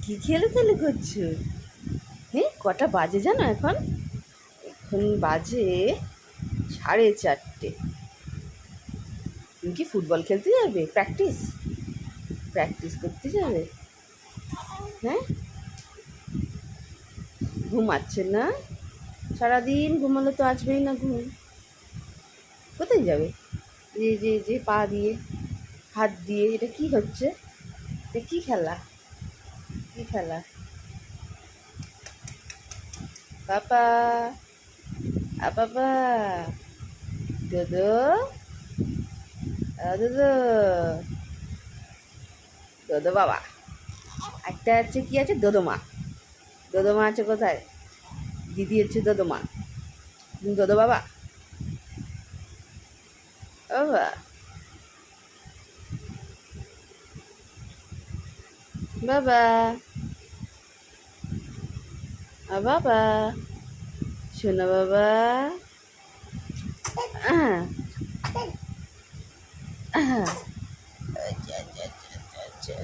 কি খেলে খেলে করছো? হ্যাঁ, কটা বাজে জানো? এখন এখন বাজে 4:30। তুমি কি ফুটবল খেলতে যাবে? প্র্যাকটিস প্র্যাকটিস করতে যাবে? হ্যাঁ, ঘুমাচ্ছে না? সারাদিন ঘুমালে তো আসবেই না ঘুম। কোথায় যাবে? যে যে যে পা দিয়ে হাত দিয়ে এটা কি হচ্ছে? এটা কি খেলা? কি খেলা? পাপা, পাপা, দোদো, দোদো, দোদো বাবা। একটা আছে, কি আছে? দোদোমা। দোদোমা আছে কোথায়? দিদি হচ্ছে দোদোমা, তুমি দোদো বাবা। বাবা, বাবা, বাবা, শোনো বাবা। আহ, আহ, আচ্ছা, আচ্ছা, আচ্ছা, আচ্ছা।